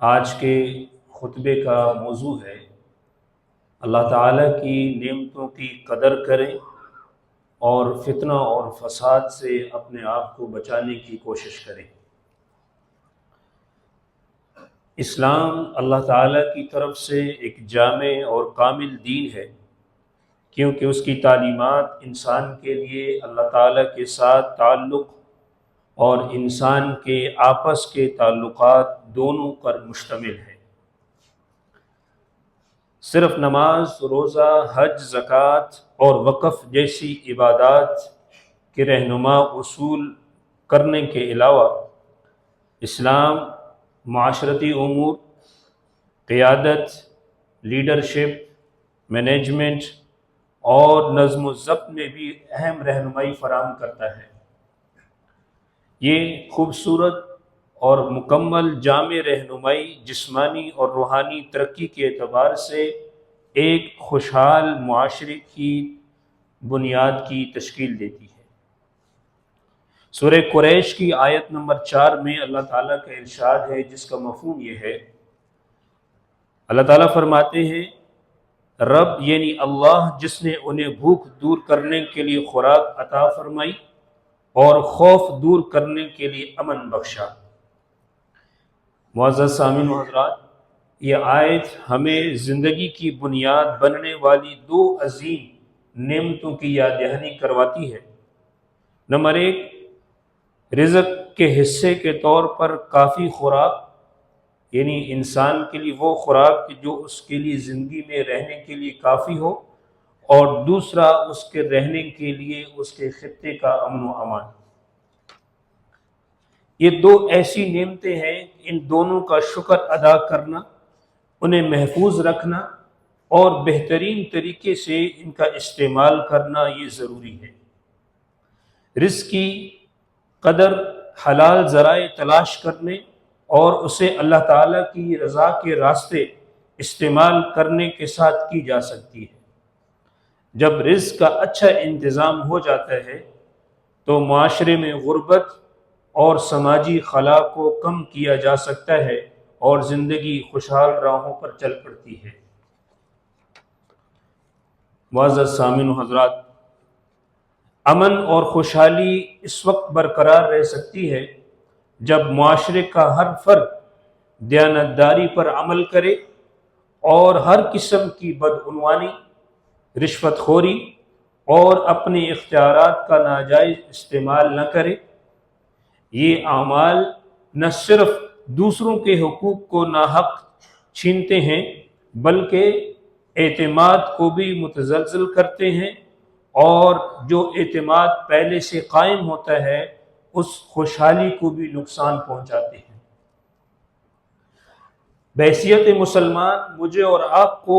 آج کے خطبے کا موضوع ہے اللہ تعالیٰ کی نعمتوں کی قدر کریں اور فتنہ اور فساد سے اپنے آپ کو بچانے کی کوشش کریں۔ اسلام اللہ تعالیٰ کی طرف سے ایک جامع اور کامل دین ہے، کیونکہ اس کی تعلیمات انسان کے لیے اللہ تعالیٰ کے ساتھ تعلق اور انسان کے آپس کے تعلقات دونوں پر مشتمل ہے۔ صرف نماز، روزہ، حج، زکوٰۃ اور وقف جیسی عبادات کے رہنما اصول کرنے کے علاوہ اسلام معاشرتی امور، قیادت، لیڈرشپ، مینجمنٹ اور نظم و ضبط میں بھی اہم رہنمائی فراہم کرتا ہے۔ یہ خوبصورت اور مکمل جامع رہنمائی جسمانی اور روحانی ترقی کے اعتبار سے ایک خوشحال معاشرے کی بنیاد کی تشکیل دیتی ہے۔ سورہ قریش کی آیت نمبر 4 میں اللہ تعالیٰ کا ارشاد ہے، جس کا مفہوم یہ ہے، اللہ تعالیٰ فرماتے ہیں، رب یعنی اللہ جس نے انہیں بھوک دور کرنے کے لیے خوراک عطا فرمائی اور خوف دور کرنے کے لیے امن بخشا۔ معزز سامعین و حضرات، یہ آیت ہمیں زندگی کی بنیاد بننے والی دو عظیم نعمتوں کی یاد دہانی کرواتی ہے۔ نمبر 1، رزق کے حصے کے طور پر کافی خوراک، یعنی انسان کے لیے وہ خوراک جو اس کے لیے زندگی میں رہنے کے لیے کافی ہو، اور دوسرا اس کے رہنے کے لیے اس کے خطے کا امن و امان۔ یہ دو ایسی نعمتیں ہیں، ان دونوں کا شکر ادا کرنا، انہیں محفوظ رکھنا اور بہترین طریقے سے ان کا استعمال کرنا یہ ضروری ہے۔ رزق کی قدر حلال ذرائع تلاش کرنے اور اسے اللہ تعالیٰ کی رضا کے راستے استعمال کرنے کے ساتھ کی جا سکتی ہے۔ جب رزق کا اچھا انتظام ہو جاتا ہے تو معاشرے میں غربت اور سماجی خلا کو کم کیا جا سکتا ہے اور زندگی خوشحال راہوں پر چل پڑتی ہے۔ معزز سامعین و حضرات، امن اور خوشحالی اس وقت برقرار رہ سکتی ہے جب معاشرے کا ہر فرد دیانتداری پر عمل کرے اور ہر قسم کی بدعنوانی، رشوت خوری اور اپنے اختیارات کا ناجائز استعمال نہ کرے۔ یہ اعمال نہ صرف دوسروں کے حقوق کو ناحق چھینتے ہیں بلکہ اعتماد کو بھی متزلزل کرتے ہیں، اور جو اعتماد پہلے سے قائم ہوتا ہے اس خوشحالی کو بھی نقصان پہنچاتے ہیں۔ بحیثیت مسلمان مجھے اور آپ کو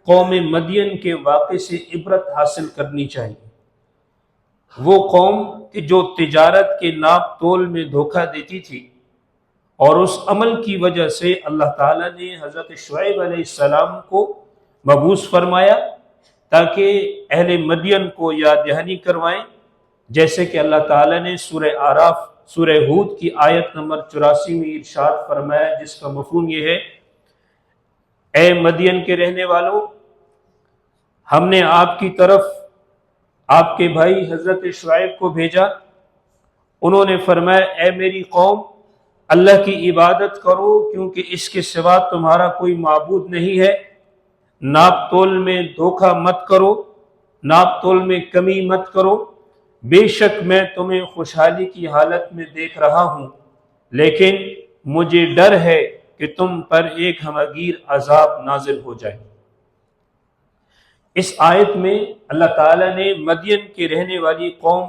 قوم مدین کے واقعے سے عبرت حاصل کرنی چاہیے۔ وہ قوم کہ جو تجارت کے ناپ تول میں دھوکہ دیتی تھی، اور اس عمل کی وجہ سے اللہ تعالیٰ نے حضرت شعیب علیہ السلام کو مبعوث فرمایا تاکہ اہل مدین کو یاد دہانی کروائیں، جیسے کہ اللہ تعالیٰ نے سورہ اعراف، سورہ ہود کی آیت نمبر 84 میں ارشاد فرمایا، جس کا مفہوم یہ ہے، اے مدین کے رہنے والوں، ہم نے آپ کی طرف آپ کے بھائی حضرت شعیب کو بھیجا۔ انہوں نے فرمایا، اے میری قوم، اللہ کی عبادت کرو کیونکہ اس کے سوا تمہارا کوئی معبود نہیں ہے۔ ناپ تول میں دھوکہ مت کرو، ناپ تول میں کمی مت کرو، بے شک میں تمہیں خوشحالی کی حالت میں دیکھ رہا ہوں، لیکن مجھے ڈر ہے کہ تم پر ایک ہمگیر عذاب نازل ہو جائے۔ اس آیت میں اللہ تعالیٰ نے مدین کے رہنے والی قوم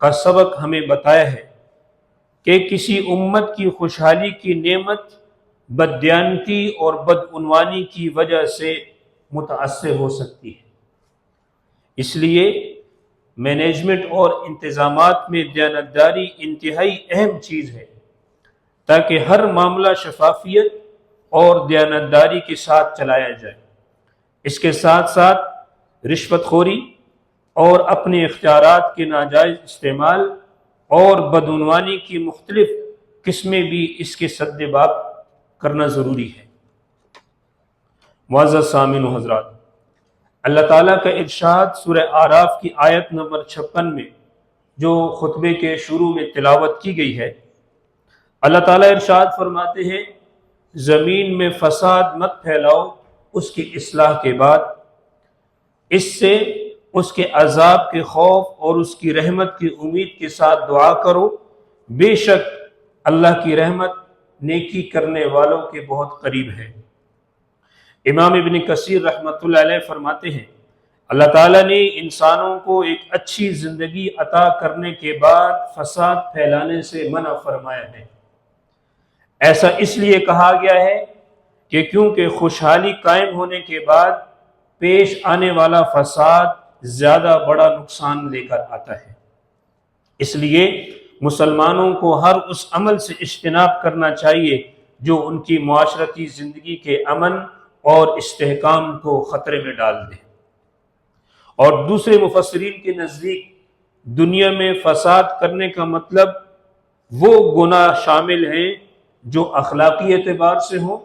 کا سبق ہمیں بتایا ہے کہ کسی امت کی خوشحالی کی نعمت بددیانتی اور بدعنوانی کی وجہ سے متاثر ہو سکتی ہے۔ اس لیے مینجمنٹ اور انتظامات میں دیانتداری انتہائی اہم چیز ہے، تاکہ ہر معاملہ شفافیت اور دیانتداری کے ساتھ چلایا جائے۔ اس کے ساتھ ساتھ رشوت خوری اور اپنے اختیارات کے ناجائز استعمال اور بدعنوانی کی مختلف قسمیں بھی اس کے سد باب کرنا ضروری ہے۔ معزز سامعین و حضرات، اللہ تعالیٰ کا ارشاد سورہ اعراف کی آیت نمبر 56 میں جو خطبے کے شروع میں تلاوت کی گئی ہے، اللہ تعالیٰ ارشاد فرماتے ہیں زمین میں فساد مت پھیلاؤ اس کی اصلاح کے بعد، اس سے اس کے عذاب کے خوف اور اس کی رحمت کی امید کے ساتھ دعا کرو، بے شک اللہ کی رحمت نیکی کرنے والوں کے بہت قریب ہے۔ امام ابن کثیر رحمۃ اللہ علیہ فرماتے ہیں اللہ تعالیٰ نے انسانوں کو ایک اچھی زندگی عطا کرنے کے بعد فساد پھیلانے سے منع فرمایا ہے۔ ایسا اس لیے کہا گیا ہے کہ کیونکہ خوشحالی قائم ہونے کے بعد پیش آنے والا فساد زیادہ بڑا نقصان لے کر آتا ہے۔ اس لیے مسلمانوں کو ہر اس عمل سے اجتناب کرنا چاہیے جو ان کی معاشرتی زندگی کے امن اور استحکام کو خطرے میں ڈال دے۔ اور دوسرے مفسرین کے نزدیک دنیا میں فساد کرنے کا مطلب وہ گناہ شامل ہیں جو اخلاقی اعتبار سے ہوں،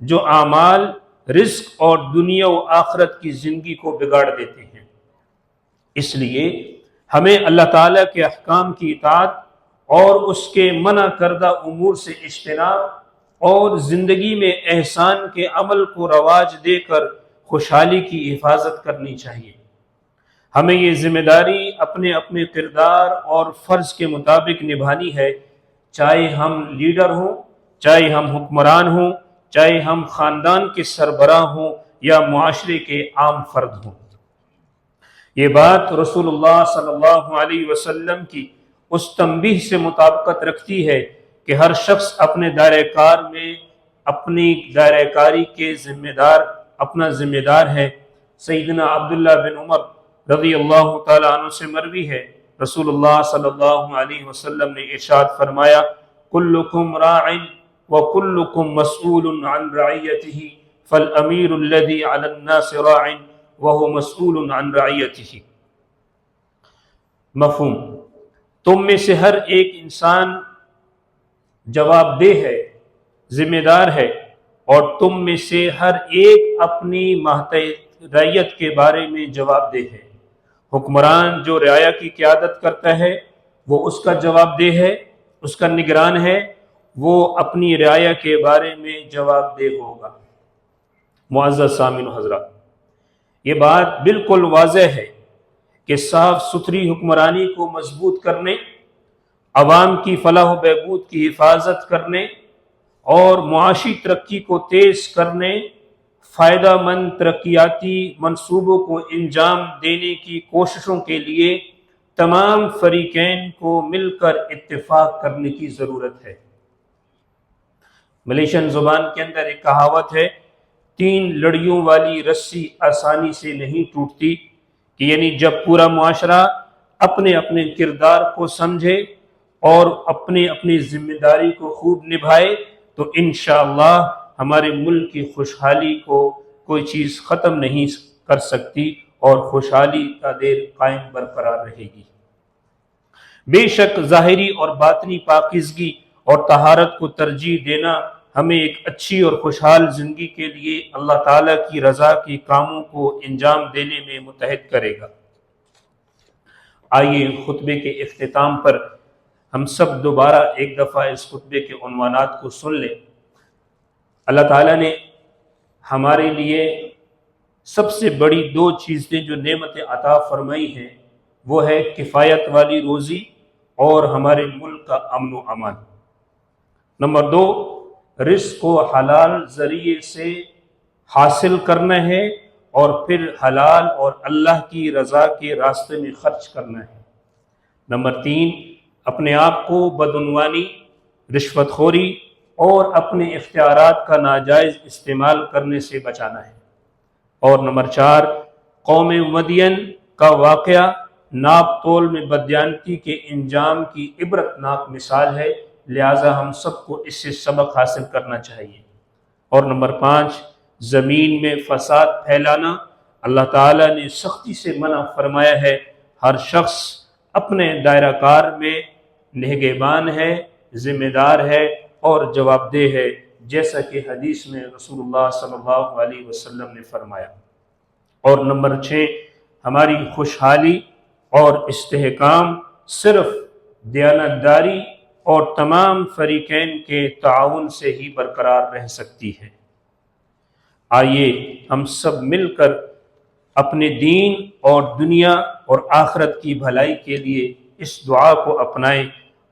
جو اعمال، رزق اور دنیا و آخرت کی زندگی کو بگاڑ دیتے ہیں۔ اس لیے ہمیں اللہ تعالیٰ کے احکام کی اطاعت اور اس کے منع کردہ امور سے اجتناب اور زندگی میں احسان کے عمل کو رواج دے کر خوشحالی کی حفاظت کرنی چاہیے۔ ہمیں یہ ذمہ داری اپنے اپنے کردار اور فرض کے مطابق نبھانی ہے، چاہے ہم لیڈر ہوں، چاہے ہم حکمران ہوں، چاہے ہم خاندان کے سربراہ ہوں یا معاشرے کے عام فرد ہوں۔ یہ بات رسول اللہ صلی اللہ علیہ وسلم کی اس تنبیہ سے مطابقت رکھتی ہے کہ ہر شخص اپنے دائرہ کار میں اپنی دائرہ کاری کے اپنا ذمہ دار ہے۔ سیدنا عبداللہ بن عمر رضی اللہ تعالیٰ عنہ سے مروی ہے، رسول اللہ صلی اللہ علیہ وسلم نے ارشاد فرمایا کلکم راع وکلکم مسئول عن رعیتہ فالامیر الذی علی الناس راع وہو مسئول عن رعیتہ۔ مفہوم، تم میں سے ہر ایک انسان جواب دہ ہے، ذمہ دار ہے، اور تم میں سے ہر ایک اپنی ماتحت رعیت کے بارے میں جواب دہ ہے۔ حکمران جو رعایا کی قیادت کرتا ہے وہ اس کا جواب دہ ہے، اس کا نگران ہے، وہ اپنی رعایا کے بارے میں جواب دہ ہوگا۔ معزز سامعین و حضرات، یہ بات بالکل واضح ہے کہ صاف ستھری حکمرانی کو مضبوط کرنے، عوام کی فلاح و بہبود کی حفاظت کرنے اور معاشی ترقی کو تیز کرنے، فائدہ مند ترقیاتی منصوبوں کو انجام دینے کی کوششوں کے لیے تمام فریقین کو مل کر اتفاق کرنے کی ضرورت ہے۔ ملیشین زبان کے اندر ایک کہاوت ہے، 3 لڑیوں والی رسی آسانی سے نہیں ٹوٹتی، کہ یعنی جب پورا معاشرہ اپنے اپنے کردار کو سمجھے اور اپنی اپنی ذمہ داری کو خوب نبھائے تو انشاءاللہ ہمارے ملک کی خوشحالی کو کوئی چیز ختم نہیں کر سکتی اور خوشحالی کا دیر قائم برقرار رہے گی۔ بے شک ظاہری اور باطنی پاکیزگی اور طہارت کو ترجیح دینا ہمیں ایک اچھی اور خوشحال زندگی کے لیے اللہ تعالیٰ کی رضا کے کاموں کو انجام دینے میں متحد کرے گا۔ آئیے خطبے کے اختتام پر ہم سب دوبارہ ایک دفعہ اس خطبے کے عنوانات کو سن لیں۔ اللہ تعالیٰ نے ہمارے لیے سب سے بڑی 2 چیزیں جو نعمتیں عطا فرمائی ہیں وہ ہے کفایت والی روزی اور ہمارے ملک کا امن و امان۔ نمبر 2، رزق کو حلال ذریعے سے حاصل کرنا ہے اور پھر حلال اور اللہ کی رضا کے راستے میں خرچ کرنا ہے۔ نمبر 3، اپنے آپ کو بدعنوانی، رشوت خوری اور اپنے اختیارات کا ناجائز استعمال کرنے سے بچانا ہے۔ اور نمبر 4، قوم مدین کا واقعہ ناپ تول میں بددیانتی کے انجام کی عبرتناک مثال ہے، لہٰذا ہم سب کو اس سے سبق حاصل کرنا چاہیے۔ اور نمبر 5، زمین میں فساد پھیلانا اللہ تعالیٰ نے سختی سے منع فرمایا ہے۔ ہر شخص اپنے دائرہ کار میں نگہبان ہے، ذمہ دار ہے اور جواب دہ ہے، جیسا کہ حدیث میں رسول اللہ صلی اللہ علیہ وسلم نے فرمایا۔ اور نمبر 6، ہماری خوشحالی اور استحکام صرف دیانتداری اور تمام فریقین کے تعاون سے ہی برقرار رہ سکتی ہے۔ آئیے ہم سب مل کر اپنے دین اور دنیا اور آخرت کی بھلائی کے لیے اس دعا کو اپنائیں۔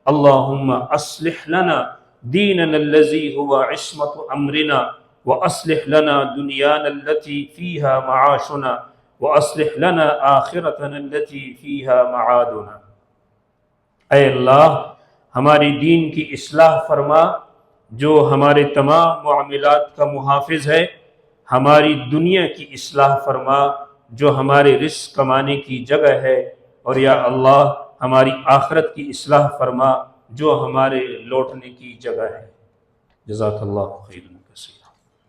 اللہم اصلح لنا دیننا الذی هو عصمت امرنا واصلح لنا دنیانا التي فیہا معاشنا واصلح لنا آخرتنا التي فیہا معادنا۔ اے اللہ ہماری دین کی اصلاح فرما جو ہمارے تمام معاملات کا محافظ ہے، ہماری دنیا کی اصلاح فرما جو ہمارے رزق کمانے کی جگہ ہے، اور یا اللہ ہماری آخرت کی اصلاح فرما جو ہمارے لوٹنے کی جگہ ہے۔ جزاک اللہ خیرا کثیرا۔